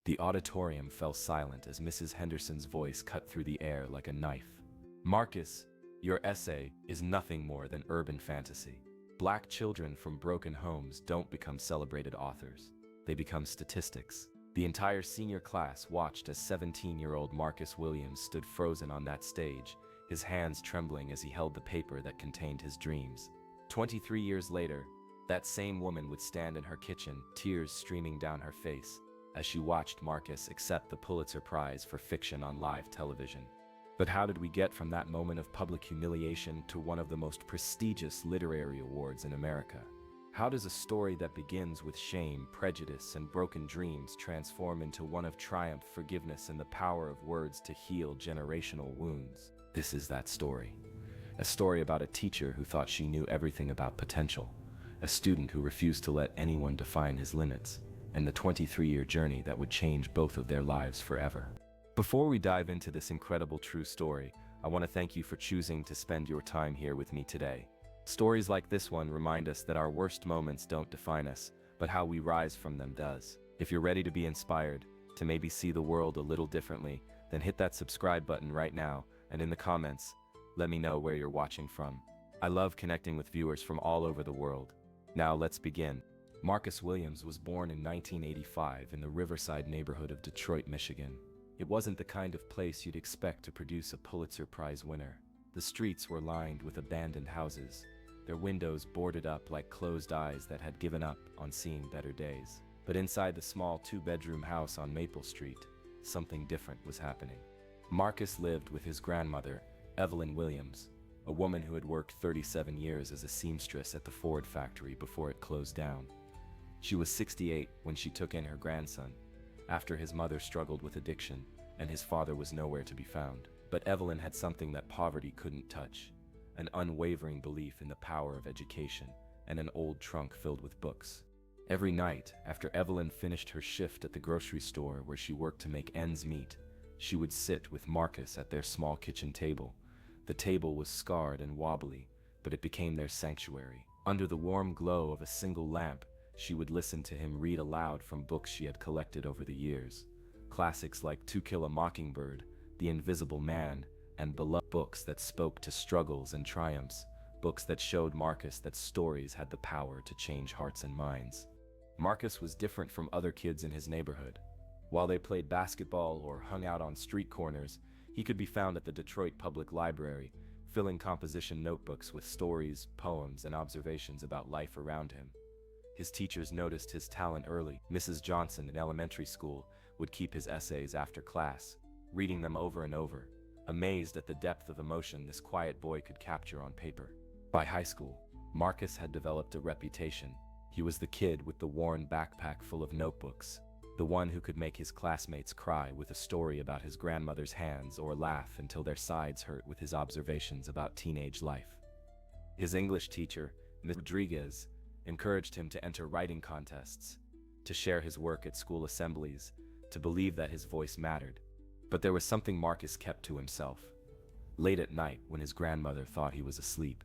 The auditorium fell silent as Mrs. Henderson's voice cut through the air like a knife. Marcus, your essay is nothing more than urban fantasy. Black children from broken homes don't become celebrated authors. They become statistics. The entire senior class watched as 17-year-old Marcus Williams stood frozen on that stage, his hands trembling as he held the paper that contained his dreams. 23 years later, that same woman would stand in her kitchen, tears streaming down her face, as she watched Marcus accept the Pulitzer Prize for fiction on live television. But how did we get from that moment of public humiliation to one of the most prestigious literary awards in America? How does a story that begins with shame, prejudice, and broken dreams transform into one of triumph, forgiveness, and the power of words to heal generational wounds? This is that story. A story about a teacher who thought she knew everything about potential, a student who refused to let anyone define his limits, and the 23-year journey that would change both of their lives forever. Before we dive into this incredible true story, I want to thank you for choosing to spend your time here with me today. Stories like this one remind us that our worst moments don't define us, but how we rise from them does. If you're ready to be inspired, to maybe see the world a little differently, then hit that subscribe button right now, and in the comments, let me know where you're watching from. I love connecting with viewers from all over the world. Now let's begin. Marcus Williams was born in 1985 in the Riverside neighborhood of Detroit, Michigan. It wasn't the kind of place you'd expect to produce a Pulitzer Prize winner. The streets were lined with abandoned houses, their windows boarded up like closed eyes that had given up on seeing better days. But inside the small two-bedroom house on Maple Street, something different was happening. Marcus lived with his grandmother, Evelyn Williams, a woman who had worked 37 years as a seamstress at the Ford factory before it closed down. She was 68 when she took in her grandson, after his mother struggled with addiction and his father was nowhere to be found. But Evelyn had something that poverty couldn't touch, an unwavering belief in the power of education and an old trunk filled with books. Every night, after Evelyn finished her shift at the grocery store where she worked to make ends meet, she would sit with Marcus at their small kitchen table. The table was scarred and wobbly, but it became their sanctuary. Under the warm glow of a single lamp, she would listen to him read aloud from books she had collected over the years. Classics like To Kill a Mockingbird, The Invisible Man, and beloved books that spoke to struggles and triumphs, books that showed Marcus that stories had the power to change hearts and minds. Marcus was different from other kids in his neighborhood. While they played basketball or hung out on street corners, he could be found at the Detroit Public Library, filling composition notebooks with stories, poems, and observations about life around him. His teachers noticed his talent early. Mrs. Johnson in elementary school would keep his essays after class, reading them over and over, amazed at the depth of emotion this quiet boy could capture on paper. By high school, Marcus had developed a reputation. He was the kid with the worn backpack full of notebooks, the one who could make his classmates cry with a story about his grandmother's hands or laugh until their sides hurt with his observations about teenage life. His English teacher, Ms. Rodriguez, encouraged him to enter writing contests, to share his work at school assemblies, to believe that his voice mattered. But there was something Marcus kept to himself. Late at night, when his grandmother thought he was asleep,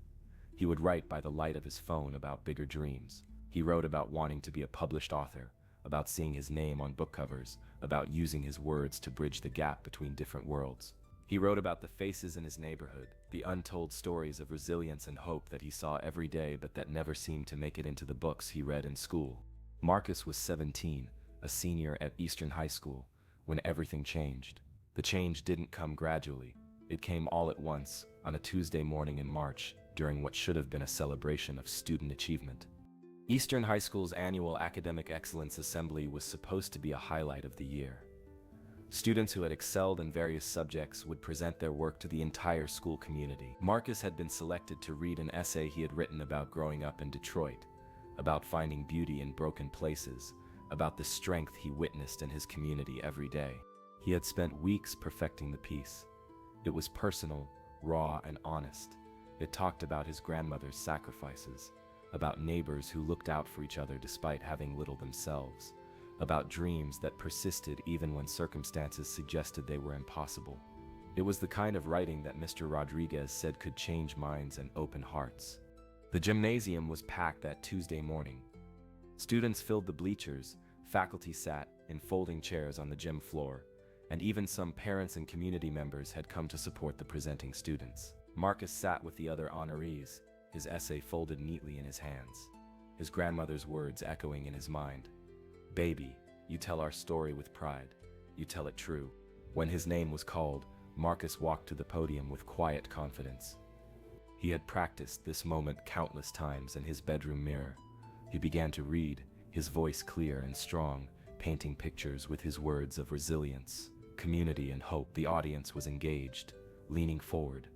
he would write by the light of his phone about bigger dreams. He wrote about wanting to be a published author, about seeing his name on book covers, about using his words to bridge the gap between different worlds. He wrote about the faces in his neighborhood, the untold stories of resilience and hope that he saw every day but that never seemed to make it into the books he read in school. Marcus was 17, a senior at Eastern High School, when everything changed. The change didn't come gradually. It came all at once, on a Tuesday morning in March, during what should have been a celebration of student achievement. Eastern High School's annual Academic Excellence Assembly was supposed to be a highlight of the year. Students who had excelled in various subjects would present their work to the entire school community. Marcus had been selected to read an essay he had written about growing up in Detroit, about finding beauty in broken places, about the strength he witnessed in his community every day. He had spent weeks perfecting the piece. It was personal, raw, and honest. It talked about his grandmother's sacrifices, about neighbors who looked out for each other despite having little themselves, about dreams that persisted even when circumstances suggested they were impossible. It was the kind of writing that Mr. Rodriguez said could change minds and open hearts. The gymnasium was packed that Tuesday morning. Students filled the bleachers, faculty sat, in folding chairs on the gym floor, and even some parents and community members had come to support the presenting students. Marcus sat with the other honorees, his essay folded neatly in his hands, his grandmother's words echoing in his mind. "Baby, you tell our story with pride. You tell it true." When his name was called, Marcus walked to the podium with quiet confidence. He had practiced this moment countless times in his bedroom mirror. He began to read, his voice clear and strong, painting pictures with his words of resilience, community, and hope. The audience was engaged, leaning forward,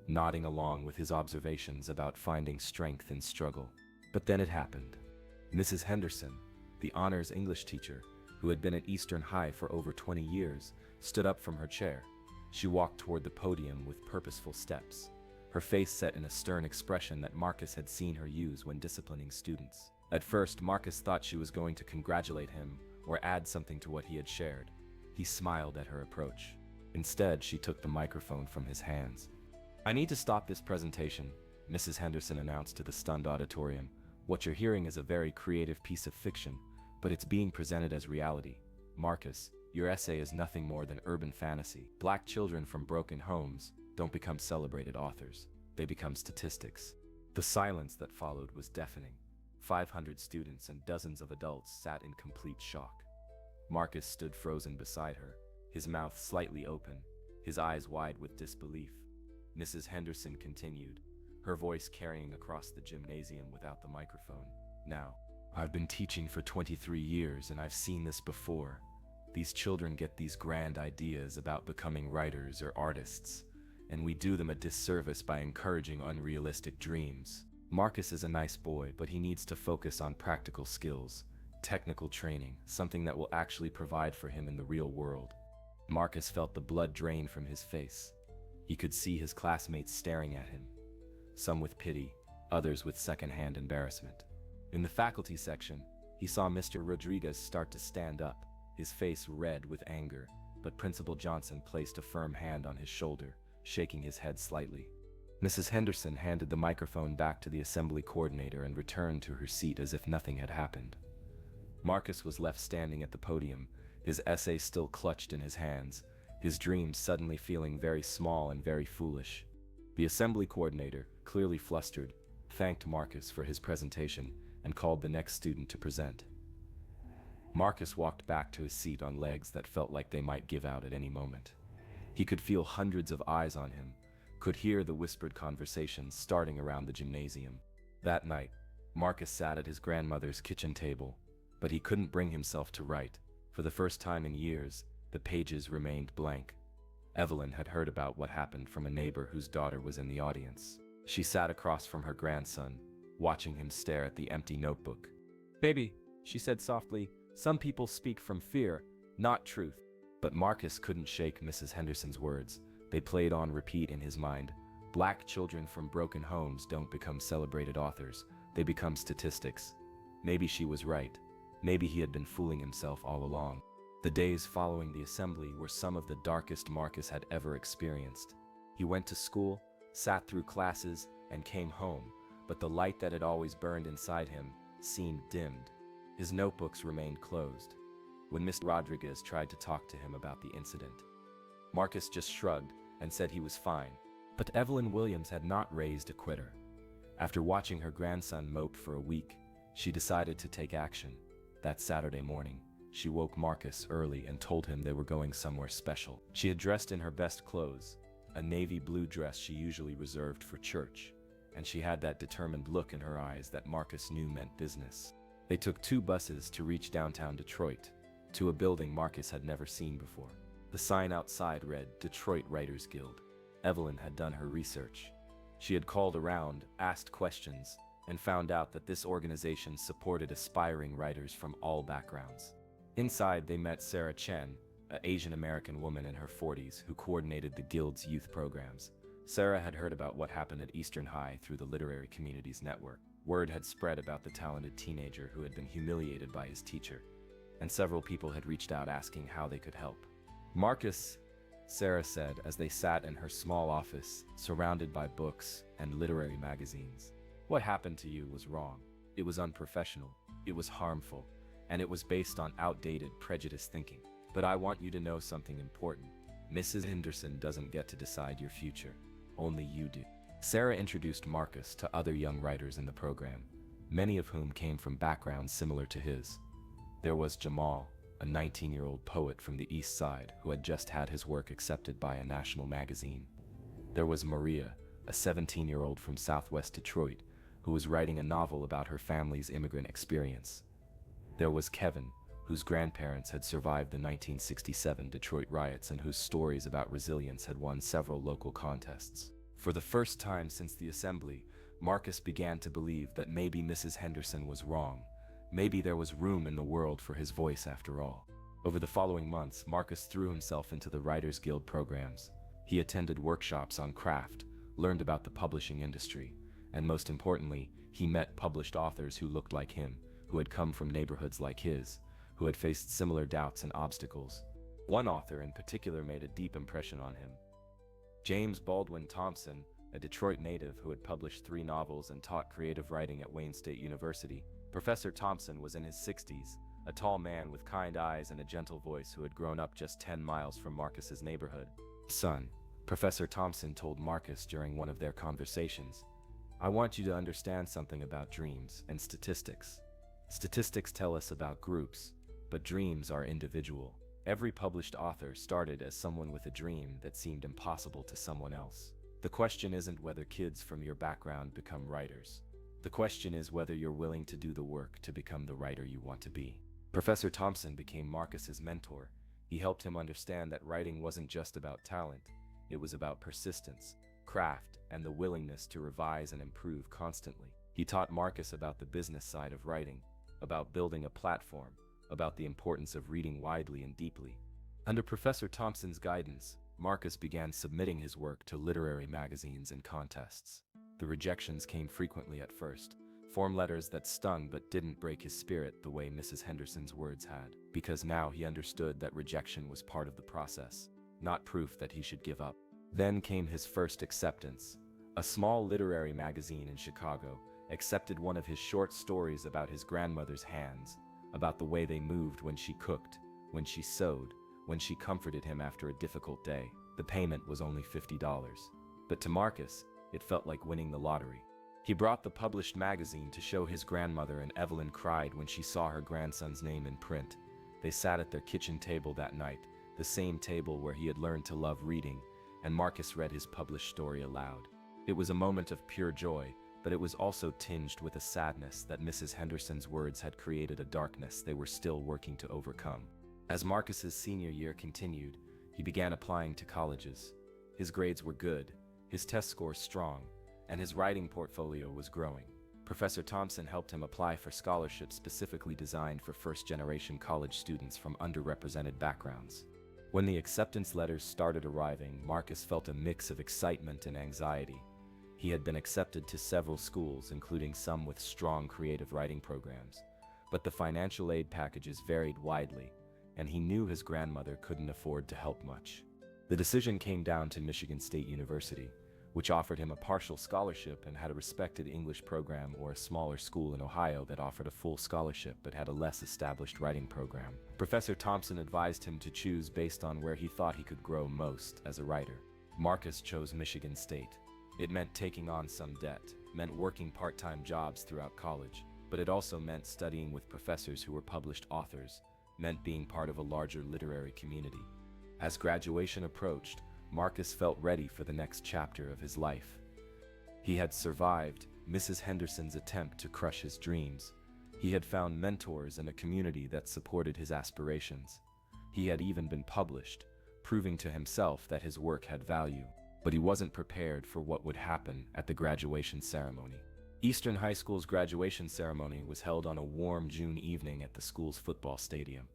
nodding along with his observations about finding strength in struggle. But then it happened. Mrs. Henderson, the honors English teacher, who had been at Eastern High for over 20 years, stood up from her chair. She walked toward the podium with purposeful steps, her face set in a stern expression that Marcus had seen her use when disciplining students. At first, Marcus thought she was going to congratulate him or add something to what he had shared. He smiled at her approach. Instead, she took the microphone from his hands. "I need to stop this presentation," Mrs. Henderson announced to the stunned auditorium. "What you're hearing is a very creative piece of fiction, but it's being presented as reality. Marcus, your essay is nothing more than urban fantasy. Black children from broken homes don't become celebrated authors. They become statistics." The silence that followed was deafening. 500 students and dozens of adults sat in complete shock. Marcus stood frozen beside her, his mouth slightly open, his eyes wide with disbelief. Mrs. Henderson continued, her voice carrying across the gymnasium without the microphone. "Now, I've been teaching for 23 years and I've seen this before. These children get these grand ideas about becoming writers or artists, and we do them a disservice by encouraging unrealistic dreams. Marcus is a nice boy, but he needs to focus on practical skills, technical training, something that will actually provide for him in the real world." Marcus felt the blood drain from his face. He could see his classmates staring at him, some with pity, others with secondhand embarrassment. In the faculty section, he saw Mr. Rodriguez start to stand up, his face red with anger, but Principal Johnson placed a firm hand on his shoulder, shaking his head slightly. Mrs. Henderson handed the microphone back to the assembly coordinator and returned to her seat as if nothing had happened. Marcus was left standing at the podium, his essay still clutched in his hands, his dreams suddenly feeling very small and very foolish. The assembly coordinator, clearly flustered, thanked Marcus for his presentation and called the next student to present. Marcus walked back to his seat on legs that felt like they might give out at any moment. He could feel hundreds of eyes on him, could hear the whispered conversations starting around the gymnasium. That night, Marcus sat at his grandmother's kitchen table, but he couldn't bring himself to write. For the first time in years, the pages remained blank. Evelyn had heard about what happened from a neighbor whose daughter was in the audience. She sat across from her grandson, watching him stare at the empty notebook. "Baby," she said softly, "some people speak from fear, not truth." But Marcus couldn't shake Mrs. Henderson's words. They played on repeat in his mind. Black children from broken homes don't become celebrated authors. They become statistics. Maybe she was right. Maybe he had been fooling himself all along. The days following the assembly were some of the darkest Marcus had ever experienced. He went to school, sat through classes, and came home, but the light that had always burned inside him seemed dimmed. His notebooks remained closed. When Mr. Rodriguez tried to talk to him about the incident, Marcus just shrugged and said he was fine. But Evelyn Williams had not raised a quitter. After watching her grandson mope for a week, she decided to take action. That Saturday morning, she woke Marcus early and told him they were going somewhere special. She had dressed in her best clothes, a navy blue dress she usually reserved for church, and she had that determined look in her eyes that Marcus knew meant business. They took 2 buses to reach downtown Detroit, to a building Marcus had never seen before. The sign outside read, "Detroit Writers Guild." Evelyn had done her research. She had called around, asked questions, and found out that this organization supported aspiring writers from all backgrounds. Inside, they met Sarah Chen, an Asian American woman in her 40s who coordinated the Guild's youth programs. Sarah had heard about what happened at Eastern High through the Literary Communities Network. Word had spread about the talented teenager who had been humiliated by his teacher, and several people had reached out asking how they could help. "Marcus," Sarah said as they sat in her small office, surrounded by books and literary magazines, "what happened to you was wrong. It was unprofessional, it was harmful, and it was based on outdated, prejudiced thinking. But I want you to know something important. Mrs. Henderson doesn't get to decide your future. Only you do. Sarah introduced Marcus to other young writers in the program, many of whom came from backgrounds similar to his. There was Jamal, a 19-year-old poet from the East Side who had just had his work accepted by a national magazine. There was Maria, a 17-year-old from Southwest Detroit, who was writing a novel about her family's immigrant experience. There was Kevin, whose grandparents had survived the 1967 Detroit riots and whose stories about resilience had won several local contests. For the first time since the assembly, Marcus began to believe that maybe Mrs. Henderson was wrong. Maybe there was room in the world for his voice after all. Over the following months, Marcus threw himself into the Writers Guild programs. He attended workshops on craft, learned about the publishing industry, and most importantly, he met published authors who looked like him, who had come from neighborhoods like his, who had faced similar doubts and obstacles. One author in particular made a deep impression on him. James Baldwin Thompson, a Detroit native who had published 3 novels and taught creative writing at Wayne State University. Professor Thompson was in his 60s, a tall man with kind eyes and a gentle voice who had grown up just 10 miles from Marcus's neighborhood. Son, Professor Thompson told Marcus during one of their conversations, I want you to understand something about dreams and statistics. Statistics tell us about groups, but dreams are individual. Every published author started as someone with a dream that seemed impossible to someone else. The question isn't whether kids from your background become writers. The question is whether you're willing to do the work to become the writer you want to be. Professor Thompson became Marcus's mentor. He helped him understand that writing wasn't just about talent. It was about persistence, craft, and the willingness to revise and improve constantly. He taught Marcus about the business side of writing, about building a platform, about the importance of reading widely and deeply. Under Professor Thompson's guidance, Marcus began submitting his work to literary magazines and contests. The rejections came frequently at first, form letters that stung but didn't break his spirit the way Mrs. Henderson's words had, because now he understood that rejection was part of the process, not proof that he should give up. Then came his first acceptance. A small literary magazine in Chicago accepted one of his short stories about his grandmother's hands, about the way they moved when she cooked, when she sewed, when she comforted him after a difficult day. The payment was only $50. But to Marcus, it felt like winning the lottery. He brought the published magazine to show his grandmother, and Evelyn cried when she saw her grandson's name in print. They sat at their kitchen table that night, the same table where he had learned to love reading, and Marcus read his published story aloud. It was a moment of pure joy, but it was also tinged with a sadness that Mrs. Henderson's words had created a darkness they were still working to overcome. As Marcus's senior year continued, he began applying to colleges. His grades were good, his test scores strong, and his writing portfolio was growing. Professor Thompson helped him apply for scholarships specifically designed for first-generation college students from underrepresented backgrounds. When the acceptance letters started arriving, Marcus felt a mix of excitement and anxiety. He had been accepted to several schools, including some with strong creative writing programs, but the financial aid packages varied widely, and he knew his grandmother couldn't afford to help much. The decision came down to Michigan State University, which offered him a partial scholarship and had a respected English program, or a smaller school in Ohio that offered a full scholarship but had a less established writing program. Professor Thompson advised him to choose based on where he thought he could grow most as a writer. Marcus chose Michigan State. It meant taking on some debt, meant working part-time jobs throughout college, but it also meant studying with professors who were published authors, meant being part of a larger literary community. As graduation approached, Marcus felt ready for the next chapter of his life. He had survived Mrs. Henderson's attempt to crush his dreams. He had found mentors and a community that supported his aspirations. He had even been published, proving to himself that his work had value. But he wasn't prepared for what would happen at the graduation ceremony. Eastern High School's graduation ceremony was held on a warm June evening at the school's football stadium.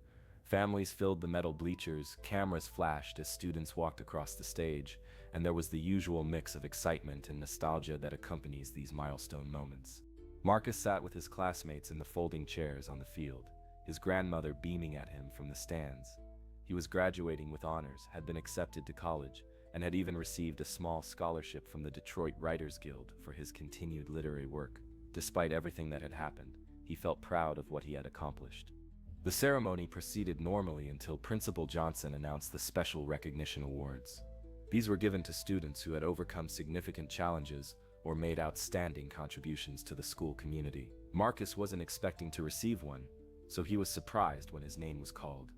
Families filled the metal bleachers, cameras flashed as students walked across the stage, and there was the usual mix of excitement and nostalgia that accompanies these milestone moments. Marcus sat with his classmates in the folding chairs on the field, his grandmother beaming at him from the stands. He was graduating with honors, had been accepted to college, and had even received a small scholarship from the Detroit Writers Guild for his continued literary work. Despite everything that had happened, he felt proud of what he had accomplished. The ceremony proceeded normally until Principal Johnson announced the Special Recognition Awards. These were given to students who had overcome significant challenges or made outstanding contributions to the school community. Marcus wasn't expecting to receive one, so he was surprised when his name was called.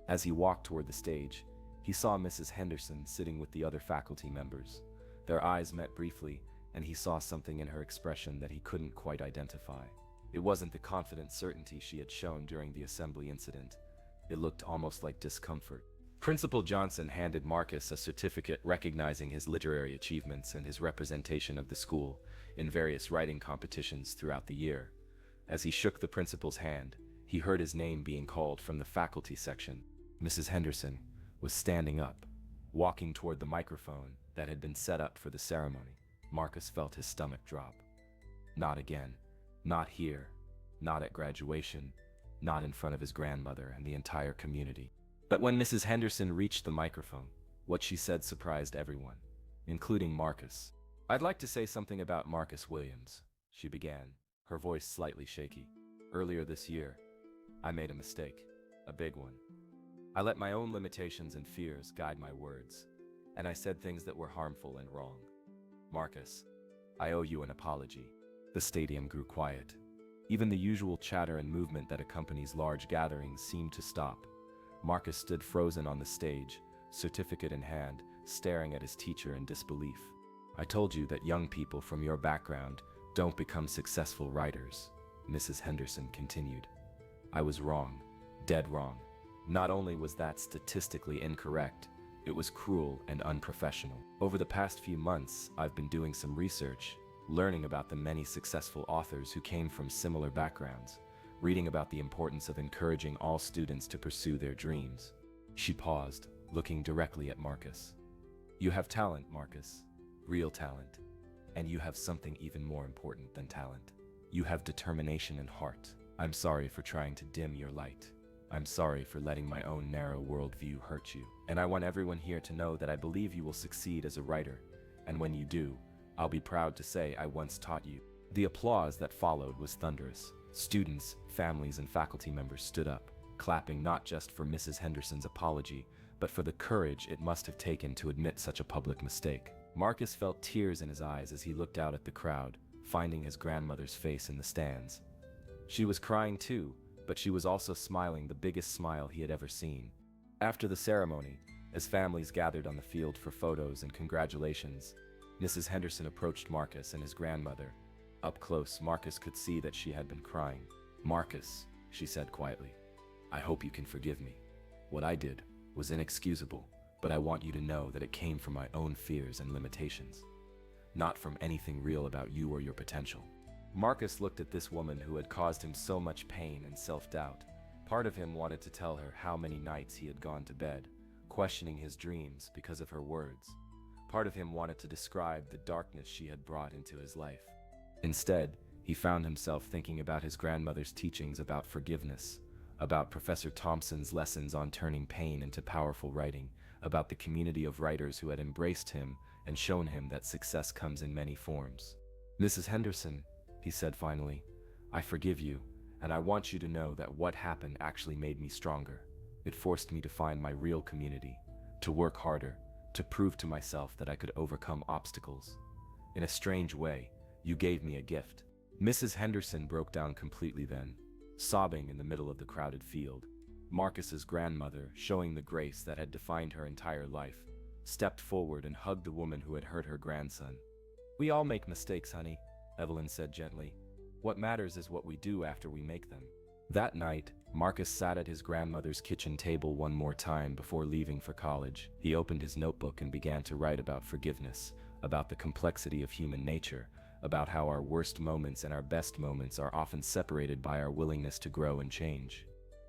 As he walked toward the stage, he saw Mrs. Henderson sitting with the other faculty members. Their eyes met briefly, and he saw something in her expression that he couldn't quite identify. It wasn't the confident certainty she had shown during the assembly incident. It looked almost like discomfort. Principal Johnson handed Marcus a certificate recognizing his literary achievements and his representation of the school in various writing competitions throughout the year. As he shook the principal's hand, he heard his name being called from the faculty section. Mrs. Henderson was standing up, walking toward the microphone that had been set up for the ceremony. Marcus felt his stomach drop. Not again. Not here. Not at graduation. Not in front of his grandmother and the entire community. But when Mrs. Henderson reached the microphone, what she said surprised everyone, including Marcus. "I'd like to say something about Marcus Williams," she began, her voice slightly shaky. "Earlier this year, I made a mistake, a big one. I let my own limitations and fears guide my words, and I said things that were harmful and wrong. Marcus, I owe you an apology." The stadium grew quiet. Even the usual chatter and movement that accompanies large gatherings seemed to stop. Marcus stood frozen on the stage, certificate in hand, staring at his teacher in disbelief. "I told you that young people from your background don't become successful writers," Mrs. Henderson continued. "I was wrong, dead wrong. Not only was that statistically incorrect, it was cruel and unprofessional. Over the past few months, I've been doing some research, learning about the many successful authors who came from similar backgrounds, reading about the importance of encouraging all students to pursue their dreams." She paused, looking directly at Marcus. "You have talent, Marcus, real talent, and you have something even more important than talent. You have determination and heart. I'm sorry for trying to dim your light. I'm sorry for letting my own narrow worldview hurt you. And I want everyone here to know that I believe you will succeed as a writer, and when you do, I'll be proud to say I once taught you." The applause that followed was thunderous. Students, families, and faculty members stood up, clapping not just for Mrs. Henderson's apology, but for the courage it must have taken to admit such a public mistake. Marcus felt tears in his eyes as he looked out at the crowd, finding his grandmother's face in the stands. She was crying too, but she was also smiling the biggest smile he had ever seen. After the ceremony, as families gathered on the field for photos and congratulations, Mrs. Henderson approached Marcus and his grandmother. Up close, Marcus could see that she had been crying. "Marcus," she said quietly, "I hope you can forgive me. What I did was inexcusable, but I want you to know that it came from my own fears and limitations, not from anything real about you or your potential." Marcus looked at this woman who had caused him so much pain and self-doubt. Part of him wanted to tell her how many nights he had gone to bed, questioning his dreams because of her words. Part of him wanted to describe the darkness she had brought into his life. Instead, he found himself thinking about his grandmother's teachings about forgiveness, about Professor Thompson's lessons on turning pain into powerful writing, about the community of writers who had embraced him and shown him that success comes in many forms. "Mrs. Henderson," he said finally, "I forgive you, and I want you to know that what happened actually made me stronger. It forced me to find my real community, to work harder, to prove to myself that I could overcome obstacles. In a strange way, you gave me a gift." Mrs. Henderson broke down completely then, sobbing in the middle of the crowded field. Marcus's grandmother, showing the grace that had defined her entire life, stepped forward and hugged the woman who had hurt her grandson. "We all make mistakes, honey," Evelyn said gently. "What matters is what we do after we make them." That night, Marcus sat at his grandmother's kitchen table one more time before leaving for college. He opened his notebook and began to write about forgiveness, about the complexity of human nature, about how our worst moments and our best moments are often separated by our willingness to grow and change.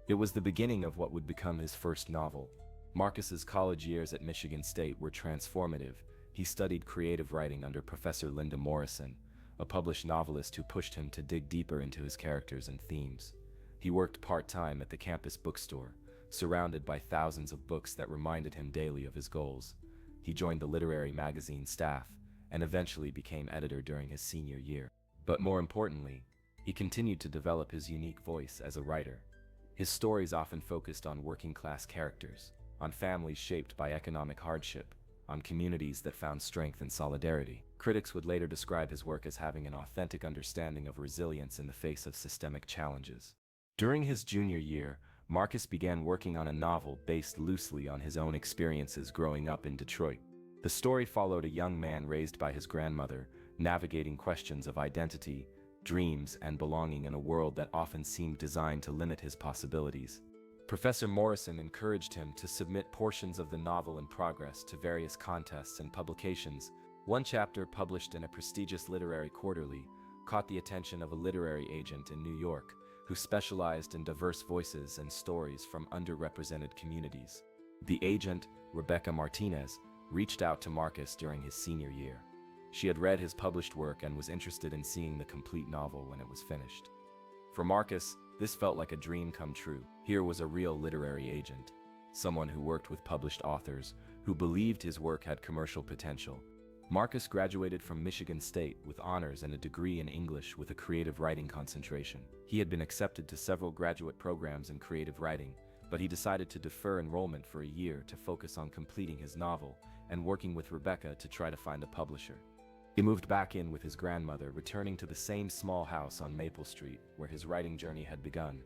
It was the beginning of what would become his first novel. Marcus's college years at Michigan State were transformative. He studied creative writing under Professor Linda Morrison, a published novelist who pushed him to dig deeper into his characters and themes. He worked part-time at the campus bookstore, surrounded by thousands of books that reminded him daily of his goals. He joined the literary magazine staff and eventually became editor during his senior year. But more importantly, he continued to develop his unique voice as a writer. His stories often focused on working-class characters, on families shaped by economic hardship, on communities that found strength in solidarity. Critics would later describe his work as having an authentic understanding of resilience in the face of systemic challenges. During his junior year, Marcus began working on a novel based loosely on his own experiences growing up in Detroit. The story followed a young man raised by his grandmother, navigating questions of identity, dreams, and belonging in a world that often seemed designed to limit his possibilities. Professor Morrison encouraged him to submit portions of the novel in progress to various contests and publications. One chapter, published in a prestigious literary quarterly, caught the attention of a literary agent in New York who specialized in diverse voices and stories from underrepresented communities. The agent, Rebecca Martinez, reached out to Marcus during his senior year. She had read his published work and was interested in seeing the complete novel when it was finished. For Marcus, this felt like a dream come true. Here was a real literary agent, someone who worked with published authors, who believed his work had commercial potential. Marcus graduated from Michigan State with honors and a degree in English with a creative writing concentration. He had been accepted to several graduate programs in creative writing, but he decided to defer enrollment for a year to focus on completing his novel and working with Rebecca to try to find a publisher. He moved back in with his grandmother, returning to the same small house on Maple Street where his writing journey had begun.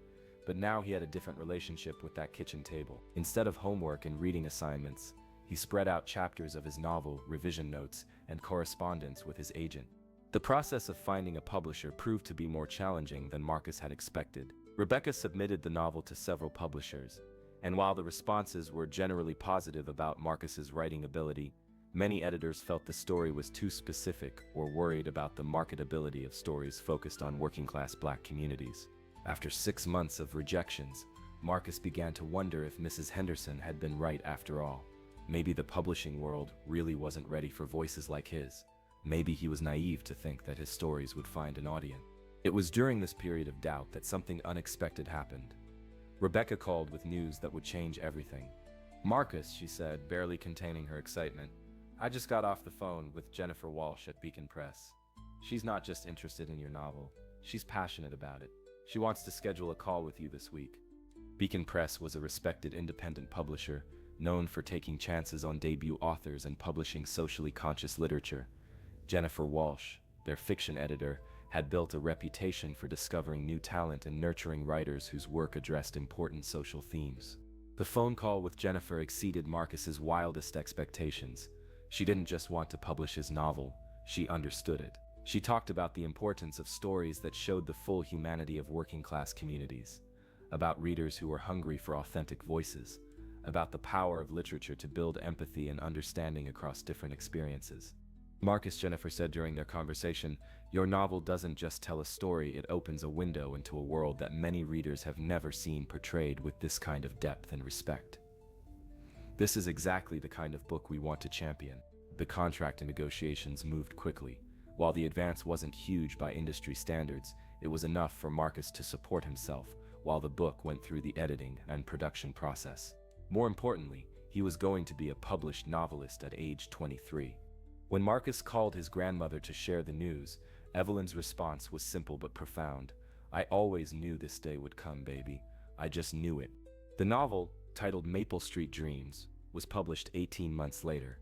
But now he had a different relationship with that kitchen table. Instead of homework and reading assignments, he spread out chapters of his novel, revision notes, and correspondence with his agent. The process of finding a publisher proved to be more challenging than Marcus had expected. Rebecca submitted the novel to several publishers, and while the responses were generally positive about Marcus's writing ability, many editors felt the story was too specific or worried about the marketability of stories focused on working-class Black communities. After 6 months of rejections, Marcus began to wonder if Mrs. Henderson had been right after all. Maybe the publishing world really wasn't ready for voices like his. Maybe he was naive to think that his stories would find an audience. It was during this period of doubt that something unexpected happened. Rebecca called with news that would change everything. "Marcus," she said, barely containing her excitement, "I just got off the phone with Jennifer Walsh at Beacon Press. She's not just interested in your novel, she's passionate about it. She wants to schedule a call with you this week." Beacon Press was a respected independent publisher, known for taking chances on debut authors and publishing socially conscious literature. Jennifer Walsh, their fiction editor, had built a reputation for discovering new talent and nurturing writers whose work addressed important social themes. The phone call with Jennifer exceeded Marcus's wildest expectations. She didn't just want to publish his novel, she understood it. She talked about the importance of stories that showed the full humanity of working-class communities, about readers who were hungry for authentic voices, about the power of literature to build empathy and understanding across different experiences. "Marcus," Jennifer said during their conversation, "your novel doesn't just tell a story, it opens a window into a world that many readers have never seen portrayed with this kind of depth and respect. This is exactly the kind of book we want to champion." The contract negotiations moved quickly. While the advance wasn't huge by industry standards, it was enough for Marcus to support himself while the book went through the editing and production process. More importantly, he was going to be a published novelist at age 23. When Marcus called his grandmother to share the news, Evelyn's response was simple but profound. "I always knew this day would come, baby. I just knew it." The novel, titled Maple Street Dreams, was published 18 months later.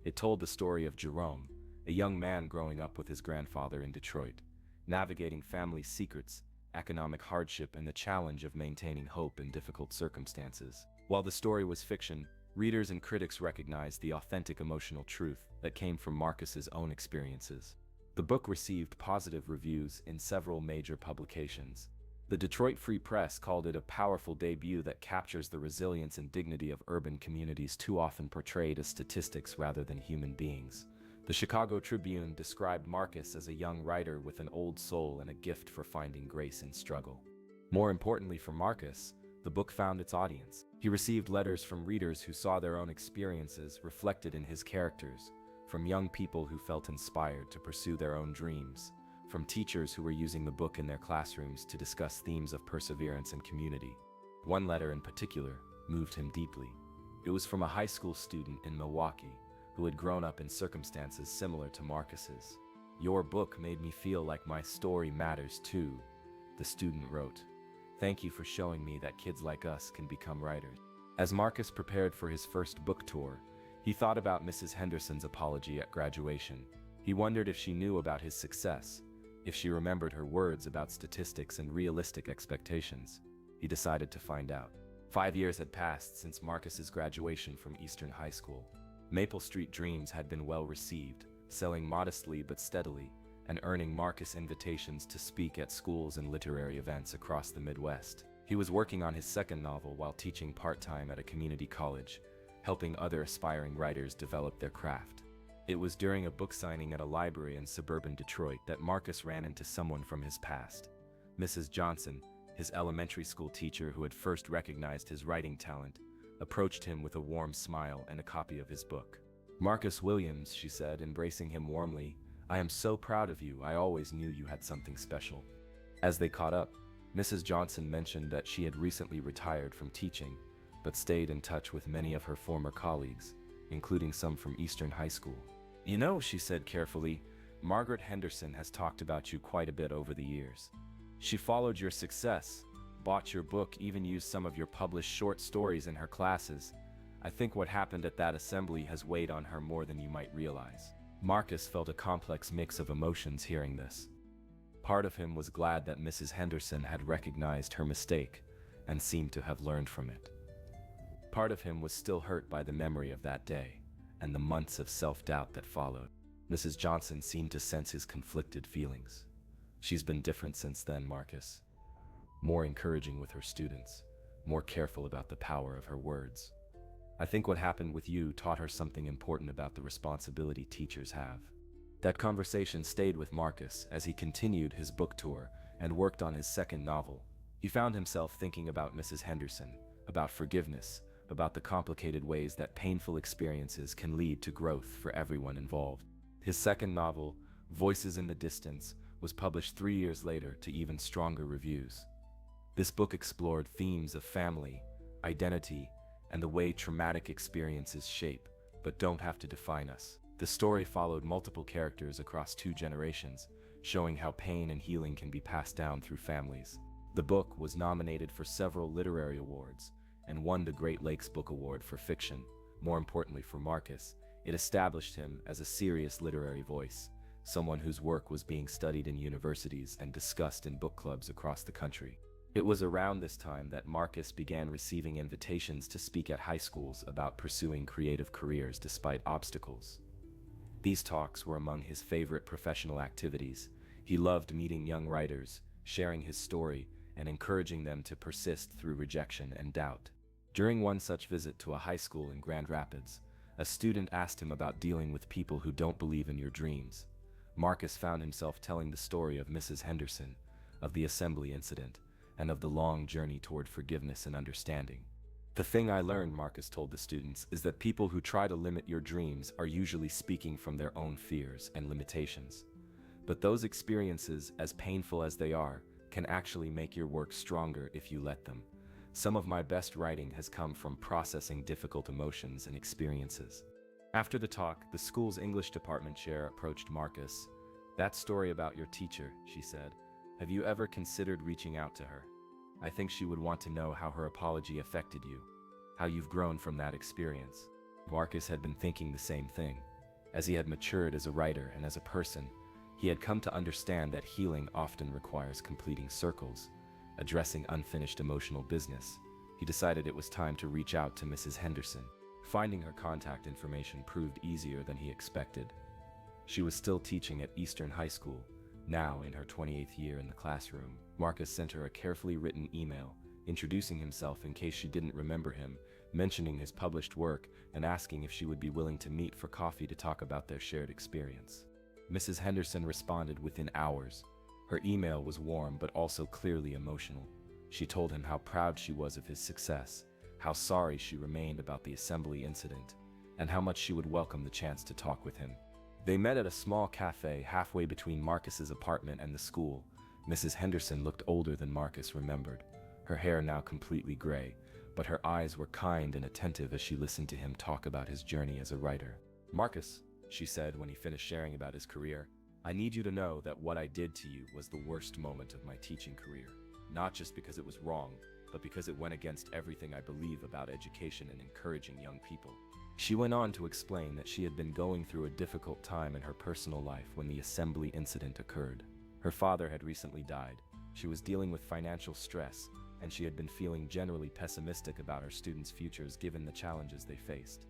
It told the story of Jerome, a young man growing up with his grandfather in Detroit, navigating family secrets, economic hardship, and the challenge of maintaining hope in difficult circumstances. While the story was fiction, readers and critics recognized the authentic emotional truth that came from Marcus's own experiences. The book received positive reviews in several major publications. The Detroit Free Press called it a powerful debut that captures the resilience and dignity of urban communities too often portrayed as statistics rather than human beings. The Chicago Tribune described Marcus as a young writer with an old soul and a gift for finding grace in struggle. More importantly for Marcus, the book found its audience. He received letters from readers who saw their own experiences reflected in his characters, from young people who felt inspired to pursue their own dreams, from teachers who were using the book in their classrooms to discuss themes of perseverance and community. One letter in particular moved him deeply. It was from a high school student in Milwaukee who had grown up in circumstances similar to Marcus's. "Your book made me feel like my story matters too," the student wrote. Thank you for showing me that kids like us can become writers. As Marcus prepared for his first book tour, he thought about Mrs. Henderson's apology at graduation. He wondered if she knew about his success, if she remembered her words about statistics and realistic expectations. He decided to find out. 5 years had passed since Marcus's graduation from Eastern High School. Maple Street Dreams had been well received, selling modestly but steadily, and earning Marcus invitations to speak at schools and literary events across the Midwest. He was working on his second novel while teaching part-time at a community college, helping other aspiring writers develop their craft. It was during a book signing at a library in suburban Detroit that Marcus ran into someone from his past. Mrs. Johnson, his elementary school teacher who had first recognized his writing talent, approached him with a warm smile and a copy of his book. "Marcus Williams," she said, embracing him warmly, "I am so proud of you. I always knew you had something special." As they caught up, Mrs. Johnson mentioned that she had recently retired from teaching, but stayed in touch with many of her former colleagues, including some from Eastern High School. "You know," she said carefully, "Margaret Henderson has talked about you quite a bit over the years. She followed your success, bought your book, even used some of your published short stories in her classes. I think what happened at that assembly has weighed on her more than you might realize." Marcus felt a complex mix of emotions hearing this. Part of him was glad that Mrs. Henderson had recognized her mistake and seemed to have learned from it. Part of him was still hurt by the memory of that day and the months of self-doubt that followed. Mrs. Johnson seemed to sense his conflicted feelings. "She's been different since then, Marcus. More encouraging with her students, more careful about the power of her words. I think what happened with you taught her something important about the responsibility teachers have." That conversation stayed with Marcus as he continued his book tour and worked on his second novel. He found himself thinking about Mrs. Henderson, about forgiveness, about the complicated ways that painful experiences can lead to growth for everyone involved. His second novel, Voices in the Distance, was published 3 years later to even stronger reviews. This book explored themes of family, identity, and the way traumatic experiences shape, but don't have to define us. The story followed multiple characters across 2 generations, showing how pain and healing can be passed down through families. The book was nominated for several literary awards and won the Great Lakes Book Award for fiction. More importantly for Marcus, it established him as a serious literary voice, someone whose work was being studied in universities and discussed in book clubs across the country. It was around this time that Marcus began receiving invitations to speak at high schools about pursuing creative careers despite obstacles. These talks were among his favorite professional activities. He loved meeting young writers, sharing his story, and encouraging them to persist through rejection and doubt. During one such visit to a high school in Grand Rapids, a student asked him about dealing with people who don't believe in your dreams. Marcus found himself telling the story of Mrs. Henderson, of the assembly incident, and of the long journey toward forgiveness and understanding. "The thing I learned," Marcus told the students, "is that people who try to limit your dreams are usually speaking from their own fears and limitations. But those experiences, as painful as they are, can actually make your work stronger if you let them. Some of my best writing has come from processing difficult emotions and experiences." After the talk, the school's English department chair approached Marcus. "That story about your teacher," she said, "have you ever considered reaching out to her? I think she would want to know how her apology affected you, how you've grown from that experience." Marcus had been thinking the same thing. As he had matured as a writer and as a person, he had come to understand that healing often requires completing circles, addressing unfinished emotional business. He decided it was time to reach out to Mrs. Henderson. Finding her contact information proved easier than he expected. She was still teaching at Eastern High School, now in her 28th year in the classroom. Marcus sent her a carefully written email, introducing himself in case she didn't remember him, mentioning his published work, and asking if she would be willing to meet for coffee to talk about their shared experience. Mrs. Henderson responded within hours. Her email was warm but also clearly emotional. She told him how proud she was of his success, how sorry she remained about the assembly incident, and how much she would welcome the chance to talk with him. They met at a small cafe halfway between Marcus's apartment and the school. Mrs. Henderson looked older than Marcus remembered, her hair now completely gray, but her eyes were kind and attentive as she listened to him talk about his journey as a writer. "Marcus," she said when he finished sharing about his career, "I need you to know that what I did to you was the worst moment of my teaching career. not just because it was wrong, but because it went against everything I believe about education and encouraging young people. She went on to explain that she had been going through a difficult time in her personal life when the assembly incident occurred. Her father had recently died. She was dealing with financial stress, and she had been feeling generally pessimistic about her students' futures given the challenges they faced.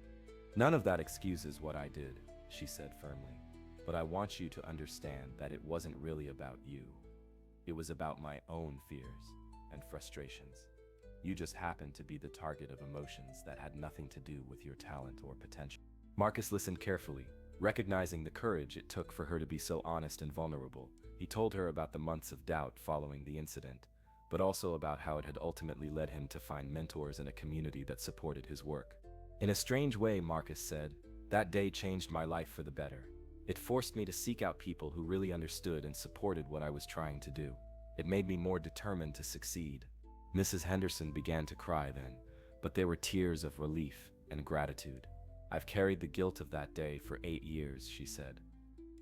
"None of that excuses what I did," she said firmly. "But I want you to understand that it wasn't really about you. It was about my own fears and frustrations. You just happened to be the target of emotions that had nothing to do with your talent or potential." Marcus listened carefully, recognizing the courage it took for her to be so honest and vulnerable. He told her about the months of doubt following the incident, but also about how it had ultimately led him to find mentors and a community that supported his work. "In a strange way," Marcus said, "that day changed my life for the better. It forced me to seek out people who really understood and supported what I was trying to do. It made me more determined to succeed." Mrs. Henderson began to cry then, but there were tears of relief and gratitude. "I've carried the guilt of that day for 8 years," she said.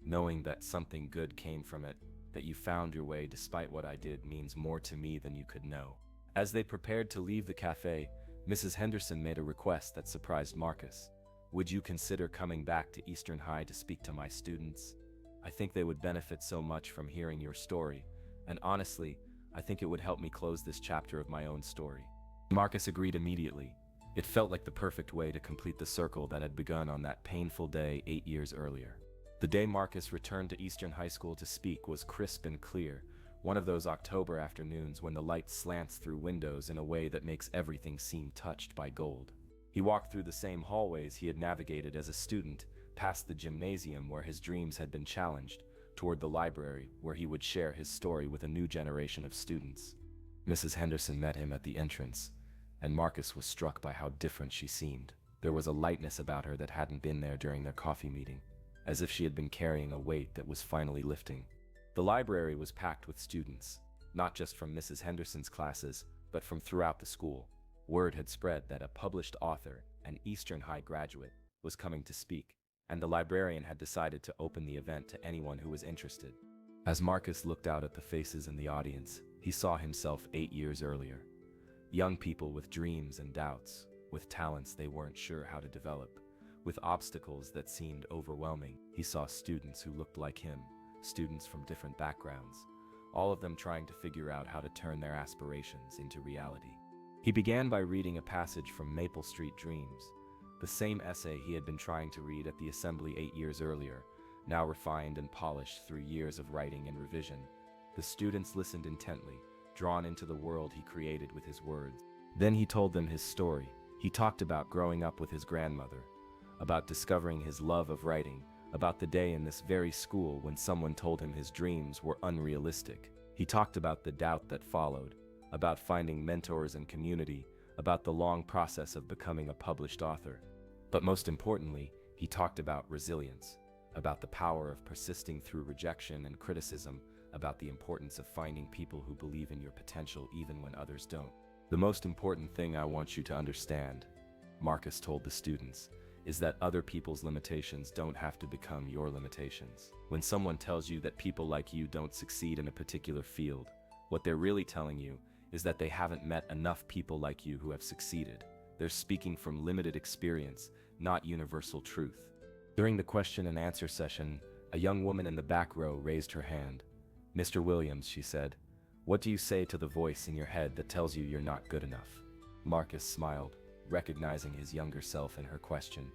"Knowing that something good came from it, that you found your way despite what I did, means more to me than you could know." As they prepared to leave the cafe, Mrs. Henderson made a request that surprised Marcus. "Would you consider coming back to Eastern High to speak to my students? I think they would benefit so much from hearing your story, and honestly, I think it would help me close this chapter of my own story." Marcus agreed immediately. It felt like the perfect way to complete the circle that had begun on that painful day 8 years earlier. The day Marcus returned to Eastern High School to speak was crisp and clear, one of those October afternoons when the light slants through windows in a way that makes everything seem touched by gold. He walked through the same hallways he had navigated as a student, past the gymnasium where his dreams had been challenged, toward the library where he would share his story with a new generation of students. Mrs. Henderson met him at the entrance, and Marcus was struck by how different she seemed. There was a lightness about her that hadn't been there during their coffee meeting, as if she had been carrying a weight that was finally lifting. The library was packed with students, not just from Mrs. Henderson's classes, but from throughout the school. Word had spread that a published author, an Eastern High graduate, was coming to speak, and the librarian had decided to open the event to anyone who was interested. As Marcus looked out at the faces in the audience, he saw himself 8 years earlier. Young people with dreams and doubts, with talents they weren't sure how to develop, with obstacles that seemed overwhelming. He saw students who looked like him, students from different backgrounds, all of them trying to figure out how to turn their aspirations into reality. He began by reading a passage from Maple Street Dreams, the same essay he had been trying to read at the assembly 8 years earlier, now refined and polished through years of writing and revision. The students listened intently, drawn into the world he created with his words. Then he told them his story. He talked about growing up with his grandmother, about discovering his love of writing, about the day in this very school when someone told him his dreams were unrealistic. He talked about the doubt that followed, about finding mentors and community, about the long process of becoming a published author. But most importantly, he talked about resilience, about the power of persisting through rejection and criticism, about the importance of finding people who believe in your potential even when others don't. "The most important thing I want you to understand," Marcus told the students, "is that other people's limitations don't have to become your limitations. When someone tells you that people like you don't succeed in a particular field, what they're really telling you is that they haven't met enough people like you who have succeeded. They're speaking from limited experience, not universal truth." During the question and answer session, a young woman in the back row raised her hand. "Mr. Williams," she said, "what do you say to the voice in your head that tells you you're not good enough?" Marcus smiled, recognizing his younger self in her question.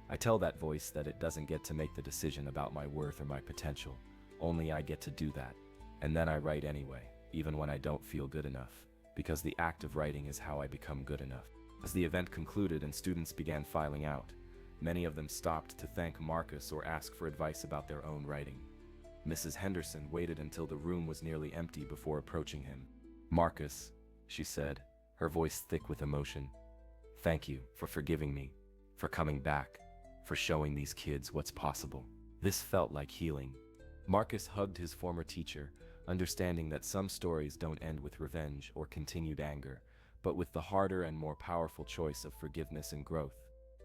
"I tell that voice that it doesn't get to make the decision about my worth or my potential. Only I get to do that. And then I write anyway, even when I don't feel good enough, because the act of writing is how I become good enough." As the event concluded and students began filing out, many of them stopped to thank Marcus or ask for advice about their own writing. Mrs. Henderson waited until the room was nearly empty before approaching him. "Marcus," she said, her voice thick with emotion, "thank you for forgiving me, for coming back, for showing these kids what's possible." This felt like healing. Marcus hugged his former teacher, understanding that some stories don't end with revenge or continued anger, but with the harder and more powerful choice of forgiveness and growth.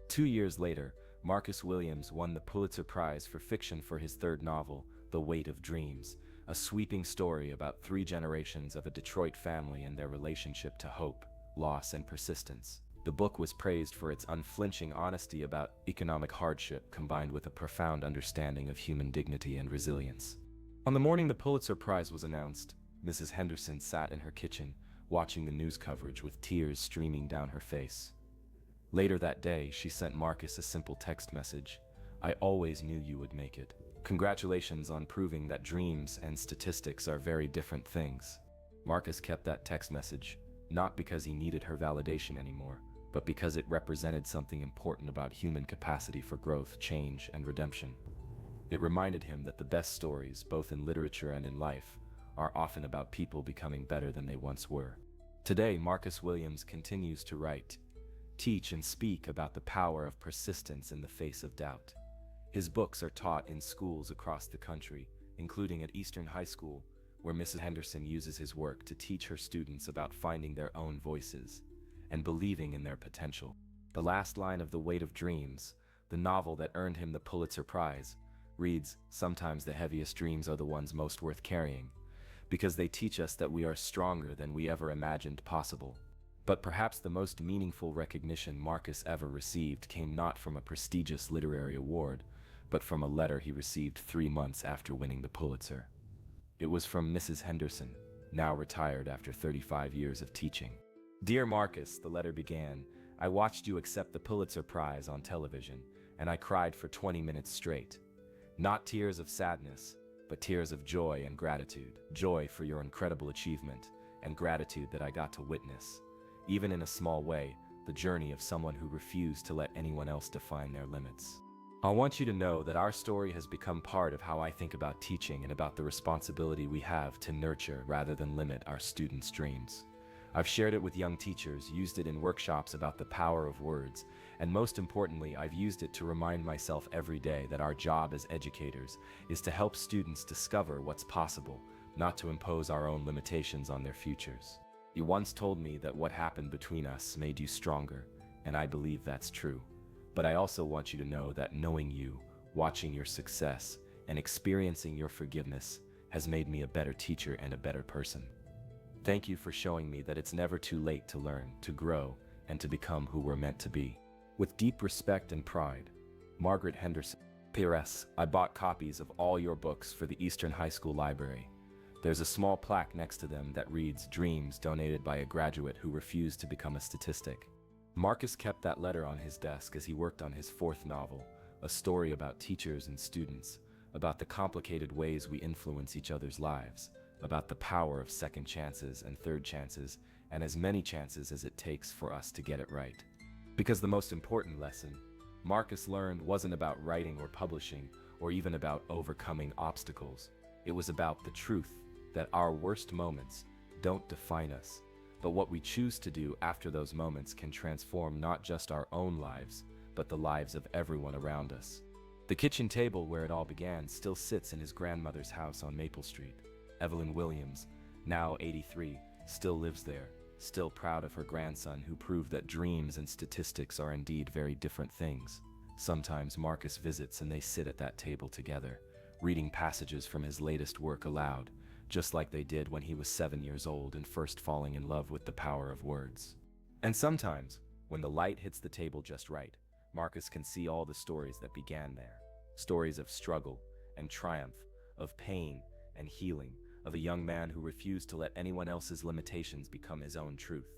2 years later, Marcus Williams won the Pulitzer Prize for fiction for his third novel, The Weight of Dreams, a sweeping story about 3 generations of a Detroit family and their relationship to hope, loss, and persistence. The book was praised for its unflinching honesty about economic hardship combined with a profound understanding of human dignity and resilience. On the morning the Pulitzer Prize was announced, Mrs. Henderson sat in her kitchen, watching the news coverage with tears streaming down her face. Later that day, she sent Marcus a simple text message. "I always knew you would make it. Congratulations on proving that dreams and statistics are very different things." Marcus kept that text message, not because he needed her validation anymore, but because it represented something important about human capacity for growth, change, and redemption. It reminded him that the best stories, both in literature and in life, are often about people becoming better than they once were. Today, Marcus Williams continues to write, teach, and speak about the power of persistence in the face of doubt. His books are taught in schools across the country, including at Eastern High School, where Mrs. Henderson uses his work to teach her students about finding their own voices and believing in their potential. The last line of The Weight of Dreams, the novel that earned him the Pulitzer Prize, reads, "Sometimes the heaviest dreams are the ones most worth carrying, because they teach us that we are stronger than we ever imagined possible." But perhaps the most meaningful recognition Marcus ever received came not from a prestigious literary award, but from a letter he received 3 months after winning the Pulitzer. It was from Mrs. Henderson, now retired after 35 years of teaching. "Dear Marcus," the letter began, "I watched you accept the Pulitzer Prize on television, and I cried for 20 minutes straight. Not tears of sadness, but tears of joy and gratitude. Joy for your incredible achievement, and gratitude that I got to witness, even in a small way, the journey of someone who refused to let anyone else define their limits. I want you to know that our story has become part of how I think about teaching and about the responsibility we have to nurture rather than limit our students' dreams. I've shared it with young teachers, used it in workshops about the power of words, and most importantly, I've used it to remind myself every day that our job as educators is to help students discover what's possible, not to impose our own limitations on their futures. You once told me that what happened between us made you stronger, and I believe that's true. But I also want you to know that knowing you, watching your success, and experiencing your forgiveness has made me a better teacher and a better person. Thank you for showing me that it's never too late to learn, to grow, and to become who we're meant to be. With deep respect and pride, Margaret Henderson. P.S. I bought copies of all your books for the Eastern High School Library. There's a small plaque next to them that reads, "Dreams donated by a graduate who refused to become a statistic." Marcus kept that letter on his desk as he worked on his 4th novel, a story about teachers and students, about the complicated ways we influence each other's lives, about the power of second chances and third chances, and as many chances as it takes for us to get it right. Because the most important lesson Marcus learned wasn't about writing or publishing, or even about overcoming obstacles. It was about the truth that our worst moments don't define us, but what we choose to do after those moments can transform not just our own lives, but the lives of everyone around us. The kitchen table where it all began still sits in his grandmother's house on Maple Street. Evelyn Williams, now 83, still lives there, still proud of her grandson who proved that dreams and statistics are indeed very different things. Sometimes Marcus visits and they sit at that table together, reading passages from his latest work aloud, just like they did when he was 7 years old and first falling in love with the power of words. And sometimes, when the light hits the table just right, Marcus can see all the stories that began there. Stories of struggle and triumph, of pain and healing, of a young man who refused to let anyone else's limitations become his own truth.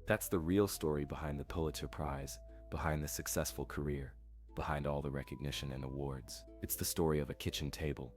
That's the real story behind the Pulitzer Prize, behind the successful career, behind all the recognition and awards. It's the story of a kitchen table,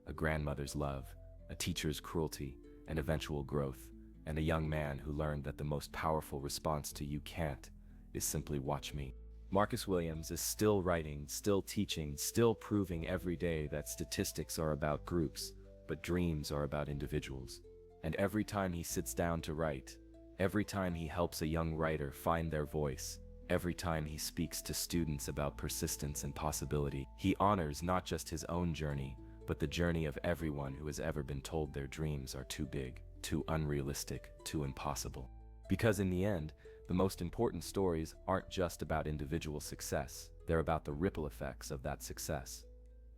a grandmother's love, a teacher's cruelty and eventual growth, and a young man who learned that the most powerful response to "you can't" is simply "watch me." Marcus Williams is still writing, still teaching, still proving every day that statistics are about groups, but dreams are about individuals. And every time he sits down to write, every time he helps a young writer find their voice, every time he speaks to students about persistence and possibility, he honors not just his own journey, but the journey of everyone who has ever been told their dreams are too big, too unrealistic, too impossible. Because in the end, the most important stories aren't just about individual success, they're about the ripple effects of that success.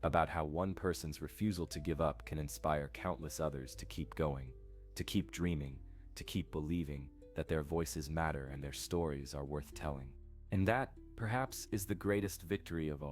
about how one person's refusal to give up can inspire countless others to keep going, to keep dreaming, to keep believing that their voices matter and their stories are worth telling. And that, perhaps, is the greatest victory of all.